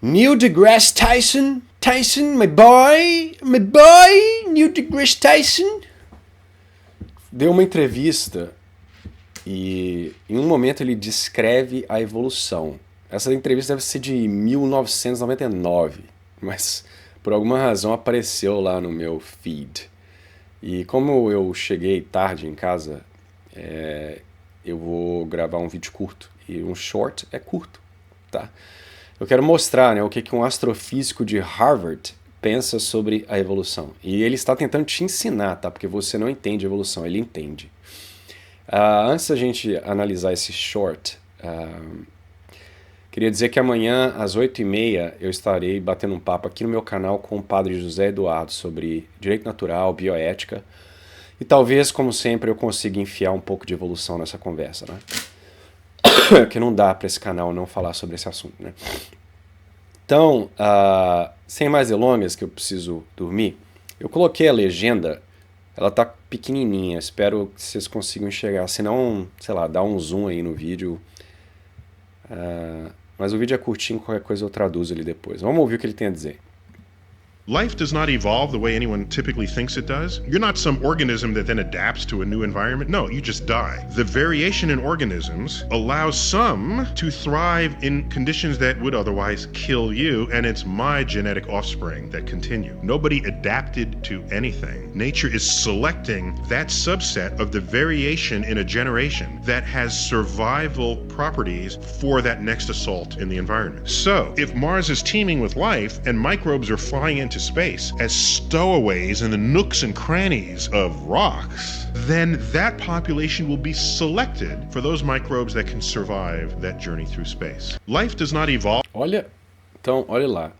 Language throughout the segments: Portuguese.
Neil deGrasse Tyson, my boy, Neil deGrasse Tyson, deu uma entrevista e em um momento ele descreve a evolução. Essa entrevista deve ser de 1999, mas por alguma razão apareceu lá no meu feed. E como eu cheguei tarde em casa, eu vou gravar um vídeo curto. E um short é curto, tá? Eu quero mostrar, né, o que um astrofísico de Harvard pensa sobre a evolução. E ele está tentando te ensinar, tá? Porque você não entende a evolução, ele entende. Antes da gente analisar esse short, queria dizer que amanhã, às 8h30, eu estarei batendo um papo aqui no meu canal com o padre José Eduardo sobre direito natural, bioética. E talvez, como sempre, eu consiga enfiar um pouco de evolução nessa conversa, né? Que não dá para esse canal não falar sobre esse assunto, né? Então, sem mais delongas, que eu preciso dormir, eu coloquei a legenda, ela tá pequenininha, espero que vocês consigam enxergar, senão, sei lá, dá um zoom aí no vídeo. Mas o vídeo é curtinho, qualquer coisa eu traduzo ele depois. Vamos ouvir o que ele tem a dizer. Life does not evolve the way anyone typically thinks it does. You're not some organism that then adapts to a new environment. No, you just die. The variation in organisms allows some to thrive in conditions that would otherwise kill you, and it's my genetic offspring that continue. Nobody adapted to anything. Nature is selecting that subset of the variation in a generation that has survival properties for that next assault in the environment. So, if Mars is teeming with life and microbes are flying into space as stowaways in the nooks and crannies of rocks, then that population will be selected for those microbes that can survive that journey through space. Life does not evolve. Olha lá.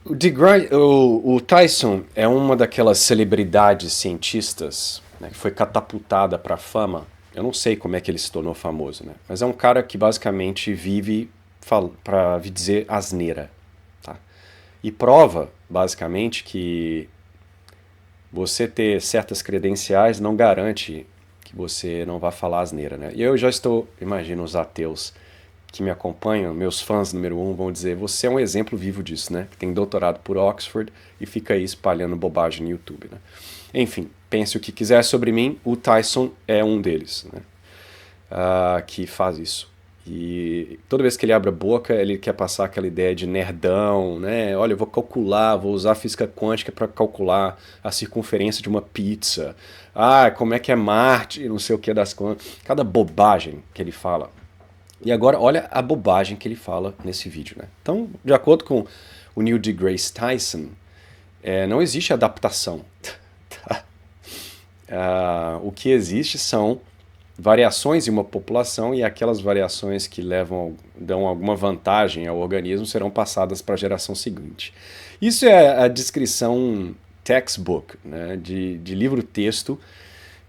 O Tyson é uma daquelas celebridades cientistas, né, que foi catapultada para a fama. Eu não sei como é que ele se tornou famoso, né? Mas é um cara que basicamente vive para dizer asneira. E prova, basicamente, que você ter certas credenciais não garante que você não vá falar asneira, né? E eu já estou, imagino, os ateus que me acompanham, meus fãs número 1, vão dizer, você é um exemplo vivo disso, né? Que tem doutorado por Oxford e fica aí espalhando bobagem no YouTube, né? Enfim, pense o que quiser sobre mim, o Tyson é um deles, né? Que faz isso. E toda vez que ele abre a boca, ele quer passar aquela ideia de nerdão, né? Olha, eu vou calcular, vou usar a física quântica para calcular a circunferência de uma pizza. Como é que é Marte, não sei o que das contas. Cada bobagem que ele fala. E agora, olha a bobagem que ele fala nesse vídeo, né? Então, de acordo com o Neil deGrasse Tyson, não existe adaptação. O que existe são variações em uma população e aquelas variações que dão alguma vantagem ao organismo serão passadas para a geração seguinte. Isso é a descrição textbook, né, de livro-texto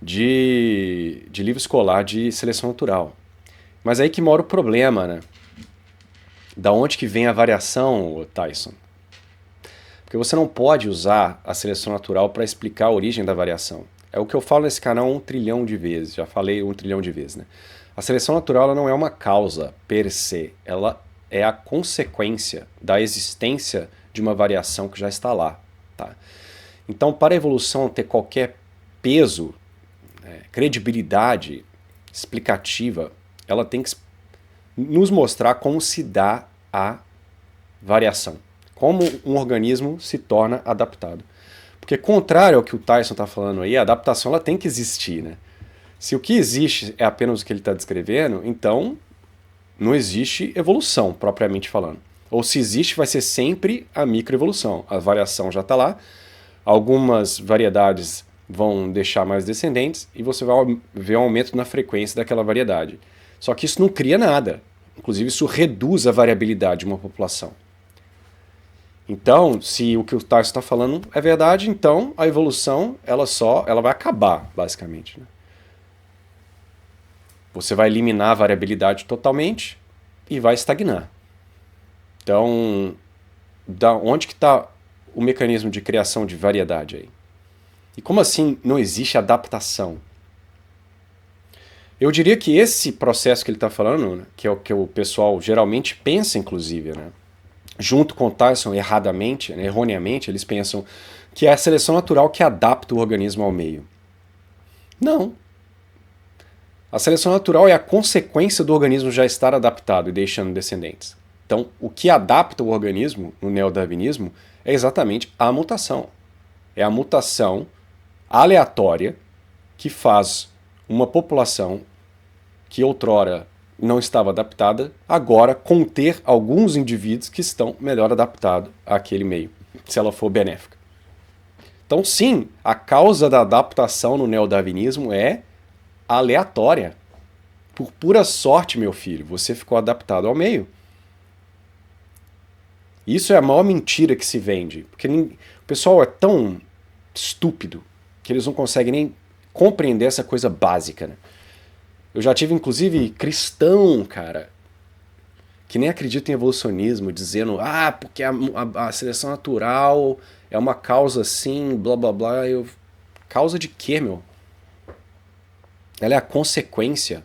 de livro escolar de seleção natural. Mas aí que mora o problema, né? Da onde que vem a variação, Tyson? Porque você não pode usar a seleção natural para explicar a origem da variação. É o que eu falo nesse canal 1 trilhão de vezes, já falei 1 trilhão de vezes, né? A seleção natural ela não é uma causa per se, ela é a consequência da existência de uma variação que já está lá, tá? Então, para a evolução ter qualquer peso, credibilidade explicativa, ela tem que nos mostrar como se dá a variação, como um organismo se torna adaptado. Porque contrário ao que o Tyson está falando aí, a adaptação ela tem que existir, né? Se o que existe é apenas o que ele está descrevendo, então não existe evolução, propriamente falando. Ou se existe, vai ser sempre a microevolução. A variação já está lá, algumas variedades vão deixar mais descendentes e você vai ver um aumento na frequência daquela variedade. Só que isso não cria nada. Inclusive isso reduz a variabilidade de uma população. Então, se o que o Tyson está falando é verdade, então a evolução ela vai acabar, basicamente, né? Você vai eliminar a variabilidade totalmente e vai estagnar. Então, onde que está o mecanismo de criação de variedade aí? E como assim não existe adaptação? Eu diria que esse processo que ele está falando, né, que é o que o pessoal geralmente pensa, inclusive, né, junto com o Tyson, erradamente, né, erroneamente, eles pensam que é a seleção natural que adapta o organismo ao meio. Não. A seleção natural é a consequência do organismo já estar adaptado e deixando descendentes. Então, o que adapta o organismo no neodarwinismo é exatamente a mutação. É a mutação aleatória que faz uma população que outrora não estava adaptada, agora conter alguns indivíduos que estão melhor adaptados àquele meio, se ela for benéfica. Então, sim, a causa da adaptação no neodarwinismo é aleatória. Por pura sorte, meu filho, você ficou adaptado ao meio. Isso é a maior mentira que se vende, porque o pessoal é tão estúpido que eles não conseguem nem compreender essa coisa básica, né? Eu já tive, inclusive, cristão, cara, que nem acredita em evolucionismo, dizendo, porque a seleção natural é uma causa assim, blá blá blá. Causa de quê, meu? Ela é a consequência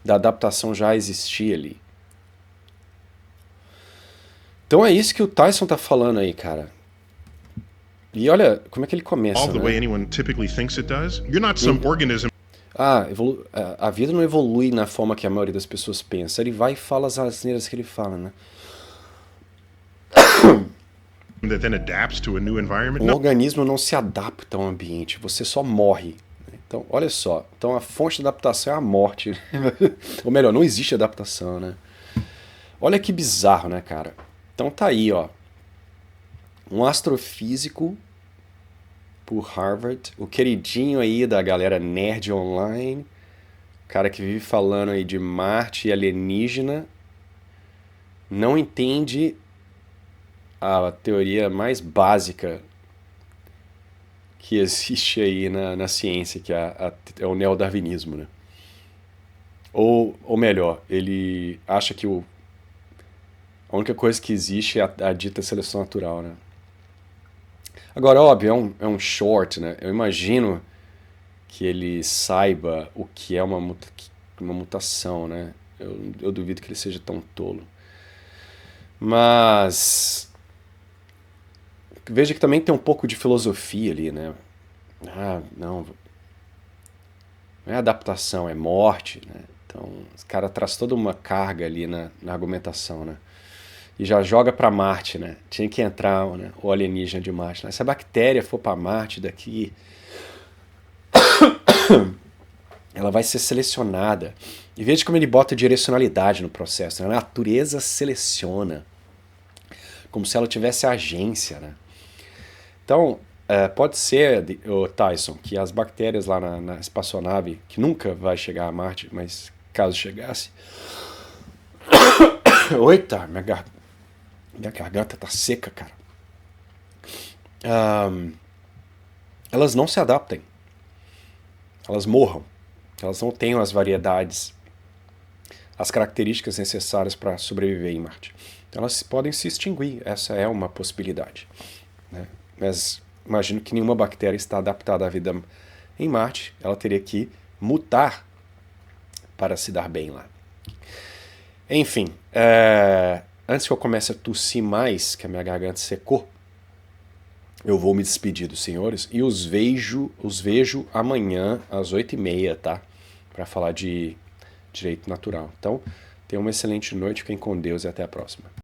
da adaptação já existir ali. Então é isso que o Tyson tá falando aí, cara. E olha como é que ele começa, Evolve the way né? anyone typically thinks it does. You're not some organism A vida não evolui na forma que a maioria das pessoas pensa. Ele vai e fala as asneiras que ele fala, né? that then adapts to a new environment. Um No, organismo não se adapta ao ambiente, você só morre. Então, olha só. Então a fonte de adaptação é a morte. Ou melhor, não existe adaptação, né? Olha que bizarro, né, cara? Então tá aí, ó. Um astrofísico por Harvard, o queridinho aí da galera nerd online, cara que vive falando aí de Marte e alienígena, não entende a teoria mais básica que existe aí na ciência, que é o neodarwinismo, né? Ou melhor, ele acha que a única coisa que existe é a dita seleção natural, né? Agora, óbvio, é um short, né? Eu imagino que ele saiba o que é uma mutação, né? Eu duvido que ele seja tão tolo. Mas veja que também tem um pouco de filosofia ali, né? Não é adaptação, é morte, né? Então, os cara traz toda uma carga ali na argumentação, né? E já joga para Marte, né? Tinha que entrar, né, o alienígena de Marte, né? Se a bactéria for para Marte daqui, ela vai ser selecionada. E veja como ele bota direcionalidade no processo, né? A natureza seleciona, como se ela tivesse agência, né? Então, pode ser, Tyson, que as bactérias lá na espaçonave, que nunca vai chegar a Marte, mas caso chegasse... Eita, minha garganta tá seca, cara. Elas não se adaptem. Elas morram. Elas não tenham as variedades, as características necessárias para sobreviver em Marte. Então elas podem se extinguir. Essa é uma possibilidade, né? Mas imagino que nenhuma bactéria está adaptada à vida em Marte. Ela teria que mutar para se dar bem lá. Enfim, antes que eu comece a tossir mais, que a minha garganta secou, eu vou me despedir dos senhores e os vejo amanhã às 8h30, tá? Para falar de direito natural. Então, tenham uma excelente noite, fiquem com Deus e até a próxima.